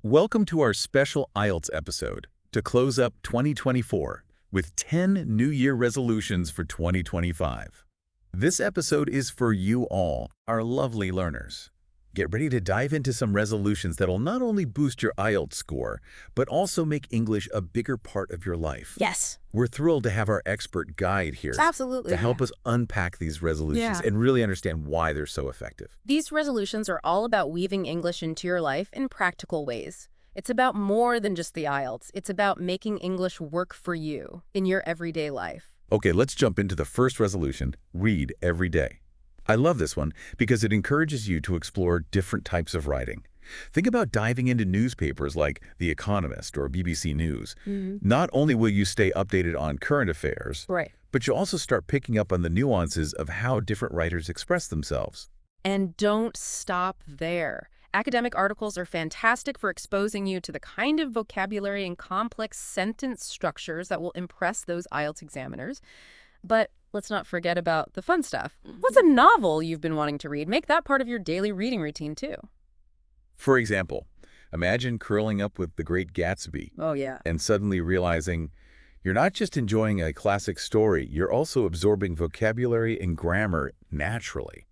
Welcome to our special IELTS episode to close up 2024 with 10 New Year resolutions for 2025. This episode is for you all, our lovely learners. Get ready to dive into some resolutions that'll not only boost your IELTS score, but also make English a bigger part of your life. Yes. We're thrilled to have our expert guide here Absolutely. to help us unpack these resolutions and really understand why they're so effective. These resolutions are all about weaving English into your life in practical ways. It's about more than just the IELTS. It's about making English work for you in your everyday life. Okay, let's jump into the first resolution, read every day. I love this one because it encourages you to explore different types of writing. Think about diving into newspapers like The Economist or BBC News. Not only will you stay updated on current affairs, Right. but you'll also start picking up on the nuances of how different writers express themselves. And don't stop there. Academic articles are fantastic for exposing you to the kind of vocabulary and complex sentence structures that will impress those IELTS examiners. But let's not forget about the fun stuff. What's a novel you've been wanting to read? Make that part of your daily reading routine, too. For example, imagine curling up with The Great Gatsby Oh, yeah. and suddenly realizing you're not just enjoying a classic story, you're also absorbing vocabulary and grammar naturally.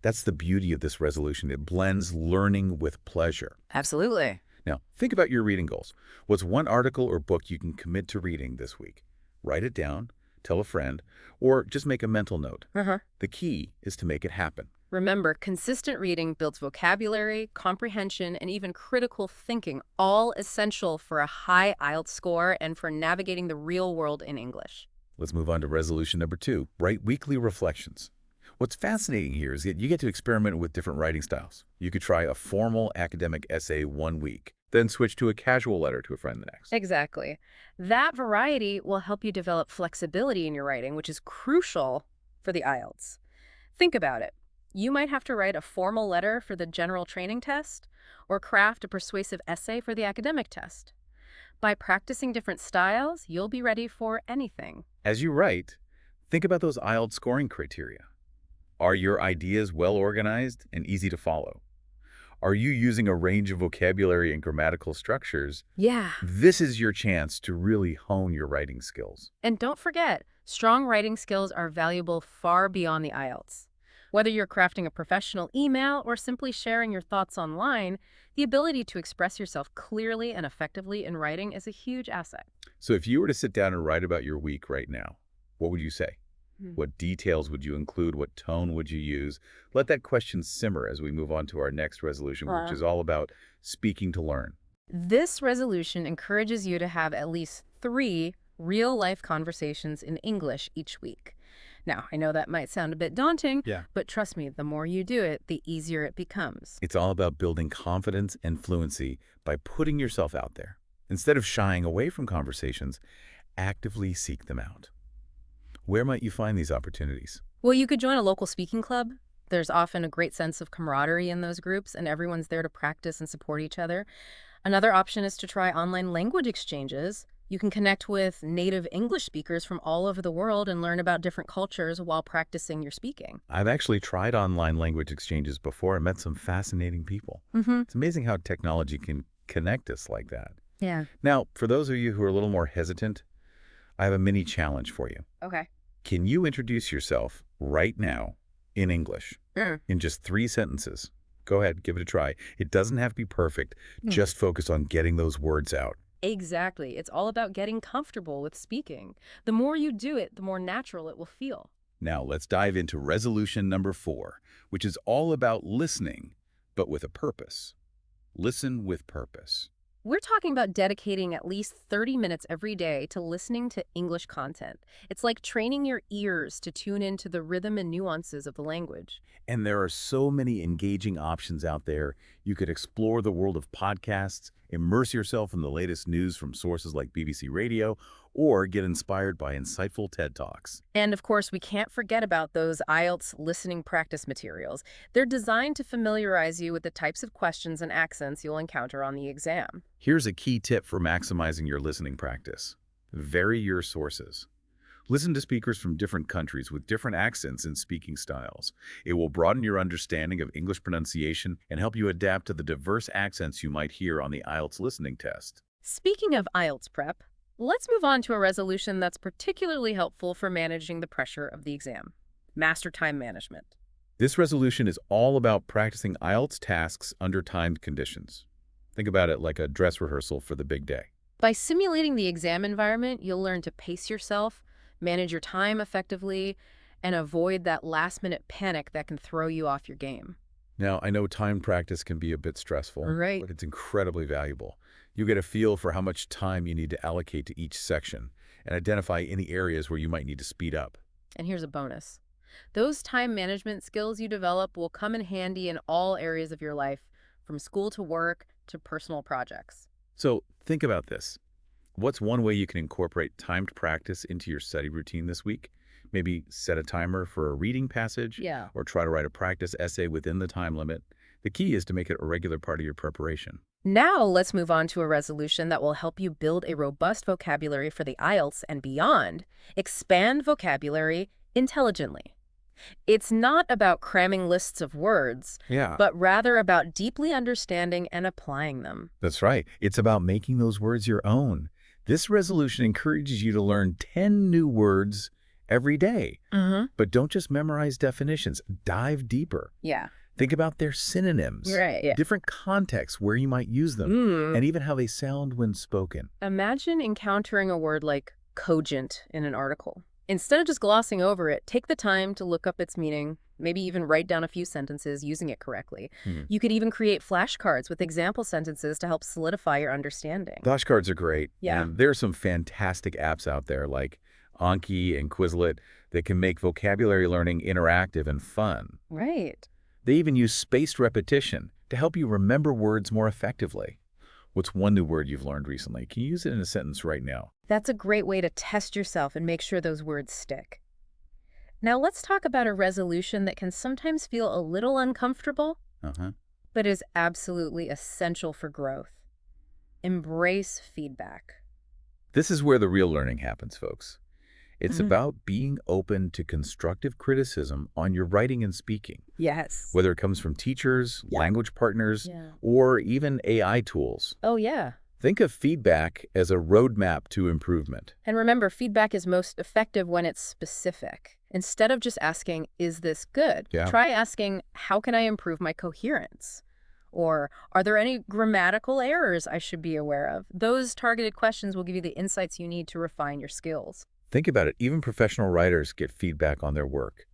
That's the beauty of this resolution. It blends learning with pleasure. Absolutely. Now, think about your reading goals. What's one article or book you can commit to reading this week? Write it down, tell a friend, or just make a mental note. The key is to make it happen. Remember, consistent reading builds vocabulary, comprehension, and even critical thinking, all essential for a high IELTS score and for navigating the real world in English. Let's move on to resolution number 2, write weekly reflections. What's fascinating here is that you get to experiment with different writing styles. You could try a formal academic essay one week, then switch to a casual letter to a friend the next. Exactly. That variety will help you develop flexibility in your writing, which is crucial for the IELTS. Think about it. You might have to write a formal letter for the general training test or craft a persuasive essay for the academic test. By practicing different styles, you'll be ready for anything. As you write, think about those IELTS scoring criteria. Are your ideas well organized and easy to follow? Are you using a range of vocabulary and grammatical structures? Yeah. This is your chance to really hone your writing skills. And don't forget, strong writing skills are valuable far beyond the IELTS. Whether you're crafting a professional email or simply sharing your thoughts online, the ability to express yourself clearly and effectively in writing is a huge asset. So if you were to sit down and write about your week right now, what would you say? What details would you include? What tone would you use? Let that question simmer as we move on to our next resolution, which is all about speaking to learn. This resolution encourages you to have at least 3 real-life conversations in English each week. Now, I know that might sound a bit daunting, but trust me, the more you do it, the easier it becomes. It's all about building confidence and fluency by putting yourself out there. Instead of shying away from conversations, actively seek them out. Where might you find these opportunities? Well, you could join a local speaking club. There's often a great sense of camaraderie in those groups, and everyone's there to practice and support each other. Another option is to try online language exchanges. You can connect with native English speakers from all over the world and learn about different cultures while practicing your speaking. I've actually tried online language exchanges before and met some fascinating people. It's amazing how technology can connect us like that. Yeah. Now, for those of you who are a little more hesitant, I have a mini challenge for you. Okay. Can you introduce yourself right now in English in just 3 sentences? Go ahead, give it a try. It doesn't have to be perfect. Just focus on getting those words out. Exactly. It's all about getting comfortable with speaking. The more you do it, the more natural it will feel. Now, let's dive into resolution number 4, which is all about listening, but with a purpose. Listen with purpose. We're talking about dedicating at least 30 minutes every day to listening to English content. It's like training your ears to tune into the rhythm and nuances of the language. And there are so many engaging options out there. You could explore the world of podcasts, immerse yourself in the latest news from sources like BBC Radio, or get inspired by insightful TED Talks. And of course, we can't forget about those IELTS listening practice materials. They're designed to familiarize you with the types of questions and accents you'll encounter on the exam. Here's a key tip for maximizing your listening practice. Vary your sources. Listen to speakers from different countries with different accents and speaking styles. It will broaden your understanding of English pronunciation and help you adapt to the diverse accents you might hear on the IELTS listening test. Speaking of IELTS prep, let's move on to a resolution that's particularly helpful for managing the pressure of the exam. Master time management. This resolution is all about practicing IELTS tasks under timed conditions. Think about it like a dress rehearsal for the big day. By simulating the exam environment, you'll learn to pace yourself, manage your time effectively, and avoid that last-minute panic that can throw you off your game. Now, I know time practice can be a bit stressful, Right. but it's incredibly valuable. You get a feel for how much time you need to allocate to each section and identify any areas where you might need to speed up. And here's a bonus. Those time management skills you develop will come in handy in all areas of your life, from school to work to personal projects. So think about this. What's one way you can incorporate timed practice into your study routine this week? Maybe set a timer for a reading passage Yeah. or try to write a practice essay within the time limit. The key is to make it a regular part of your preparation. Now let's move on to a resolution that will help you build a robust vocabulary for the IELTS and beyond. Expand vocabulary intelligently. It's not about cramming lists of words, Yeah, but rather about deeply understanding and applying them. that's right. It's about making those words your own. This resolution encourages you to learn 10 new words every day. But don't just memorize definitions. Dive deeper. Yeah. Think about their synonyms, Right. Yeah. different contexts where you might use them, and even how they sound when spoken. Imagine encountering a word like cogent in an article. Instead of just glossing over it, take the time to look up its meaning, maybe even write down a few sentences using it correctly. You could even create flashcards with example sentences to help solidify your understanding. Flashcards are great. Yeah. And there are some fantastic apps out there like Anki and Quizlet that can make vocabulary learning interactive and fun. Right. They even use spaced repetition to help you remember words more effectively. What's one new word you've learned recently? Can you use it in a sentence right now? That's a great way to test yourself and make sure those words stick. Now let's talk about a resolution that can sometimes feel a little uncomfortable, but is absolutely essential for growth. Embrace feedback. This is where the real learning happens, folks. It's about being open to constructive criticism on your writing and speaking, Yes. whether it comes from teachers, language partners, Yeah. or even AI tools. Oh, yeah. Think of feedback as a roadmap to improvement. And remember, feedback is most effective when it's specific. Instead of just asking, is this good? Yeah. Try asking, how can I improve my coherence? Or, are there any grammatical errors I should be aware of? Those targeted questions will give you the insights you need to refine your skills. Think about it. Even professional writers get feedback on their work.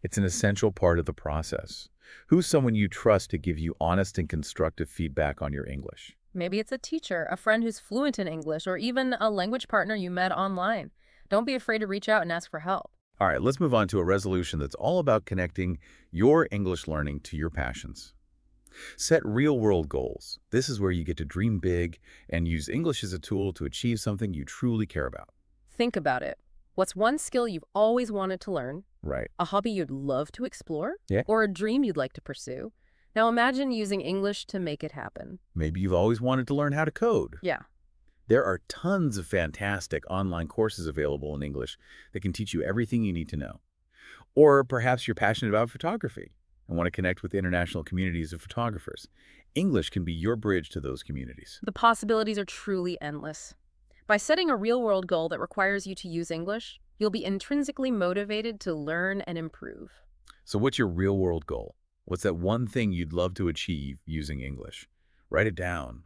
It's an essential part of the process. Who's someone you trust to give you honest and constructive feedback on your English? Maybe it's a teacher, a friend who's fluent in English, or even a language partner you met online. Don't be afraid to reach out and ask for help. All right, let's move on to a resolution that's all about connecting your English learning to your passions. Set real-world goals. This is where you get to dream big and use English as a tool to achieve something you truly care about. Think about it. What's one skill you've always wanted to learn? Right. A hobby you'd love to explore? Yeah. Or a dream you'd like to pursue? Now imagine using English to make it happen. Maybe you've always wanted to learn how to code. Yeah. There are tons of fantastic online courses available in English that can teach you everything you need to know. Or perhaps you're passionate about photography and want to connect with international communities of photographers. English can be your bridge to those communities. The possibilities are truly endless. By setting a real-world goal that requires you to use English, you'll be intrinsically motivated to learn and improve. So what's your real-world goal? What's that one thing you'd love to achieve using English? Write it down,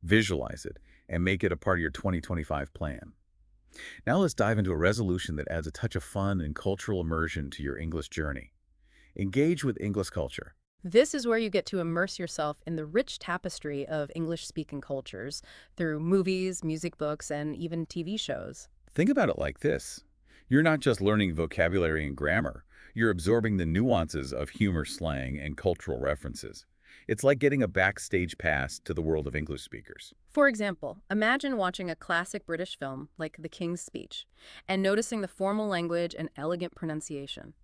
visualize it, and make it a part of your 2025 plan. Now let's dive into a resolution that adds a touch of fun and cultural immersion to your English journey. Engage with English culture. This is where you get to immerse yourself in the rich tapestry of English-speaking cultures through movies, music books, and even TV shows. Think about it like this. You're not just learning vocabulary and grammar. You're absorbing the nuances of humor, slang, and cultural references. It's like getting a backstage pass to the world of English speakers. For example, imagine watching a classic British film like The King's Speech and noticing the formal language and elegant pronunciation.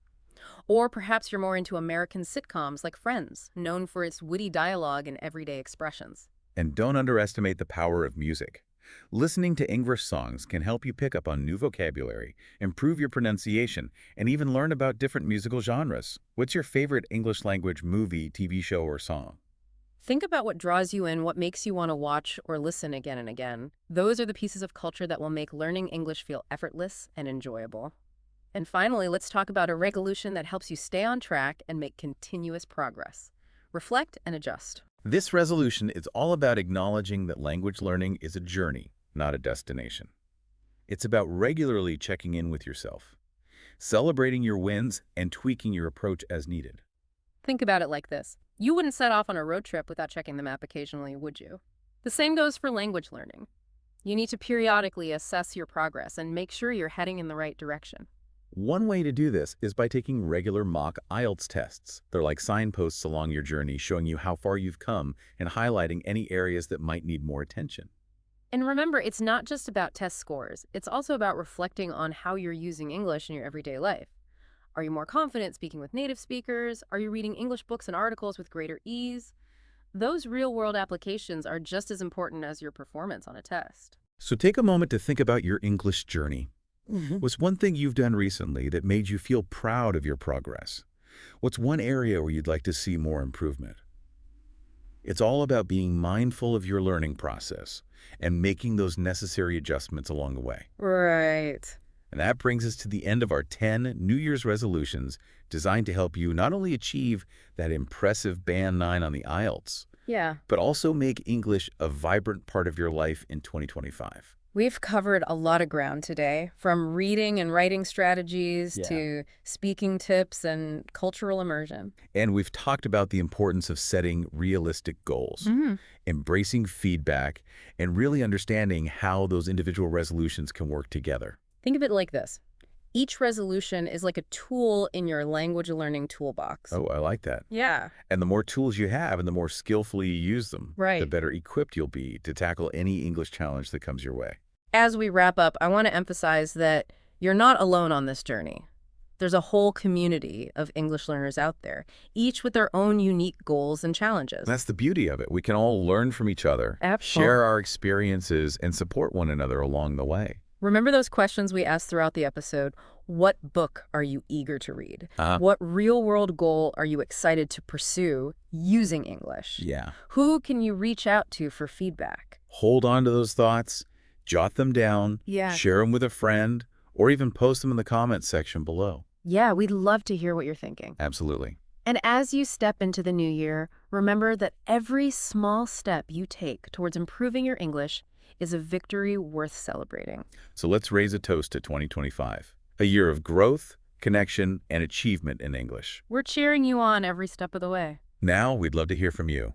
Or perhaps you're more into American sitcoms like Friends, known for its witty dialogue and everyday expressions. And don't underestimate the power of music. Listening to English songs can help you pick up on new vocabulary, improve your pronunciation, and even learn about different musical genres. What's your favorite English language movie, TV show, or song? Think about what draws you in, what makes you want to watch or listen again and again. Those are the pieces of culture that will make learning English feel effortless and enjoyable. And finally, let's talk about a resolution that helps you stay on track and make continuous progress. Reflect and adjust. This resolution is all about acknowledging that language learning is a journey, not a destination. It's about regularly checking in with yourself, celebrating your wins, and tweaking your approach as needed. Think about it like this. You wouldn't set off on a road trip without checking the map occasionally, would you? The same goes for language learning. You need to periodically assess your progress and make sure you're heading in the right direction. One way to do this is by taking regular mock IELTS tests. They're like signposts along your journey showing you how far you've come and highlighting any areas that might need more attention. And remember, it's not just about test scores. It's also about reflecting on how you're using English in your everyday life. Are you more confident speaking with native speakers? Are you reading English books and articles with greater ease? Those real-world applications are just as important as your performance on a test. So take a moment to think about your English journey. What's one thing you've done recently that made you feel proud of your progress? What's one area where you'd like to see more improvement? It's all about being mindful of your learning process and making those necessary adjustments along the way. Right. And that brings us to the end of our 10 New Year's resolutions designed to help you not only achieve that impressive Band 9 on the IELTS, Yeah. but also make English a vibrant part of your life in 2025. We've covered a lot of ground today, from reading and writing strategies to speaking tips and cultural immersion. And we've talked about the importance of setting realistic goals, embracing feedback, and really understanding how those individual resolutions can work together. Think of it like this. Each resolution is like a tool in your language learning toolbox. Oh, I like that. Yeah. And the more tools you have and the more skillfully you use them, Right. the better equipped you'll be to tackle any English challenge that comes your way. As we wrap up, I want to emphasize that you're not alone on this journey. There's a whole community of English learners out there, each with their own unique goals and challenges. That's the beauty of it. We can all learn from each other, Absolutely. share our experiences, and support one another along the way. Remember those questions we asked throughout the episode? What book are you eager to read? What real-world goal are you excited to pursue using English? Yeah. Who can you reach out to for feedback? Hold on to those thoughts, jot them down, Yeah. share them with a friend, or even post them in the comments section below. Yeah, we'd love to hear what you're thinking. Absolutely. And as you step into the new year, remember that every small step you take towards improving your English is a victory worth celebrating. So let's raise a toast to 2025, a year of growth, connection, and achievement in English. We're cheering you on every step of the way. Now, we'd love to hear from you.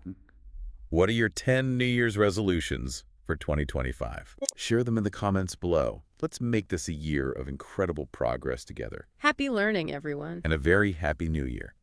What are your 10 New Year's resolutions for 2025? Share them in the comments below. Let's make this a year of incredible progress together. Happy learning, everyone. And a very happy new year.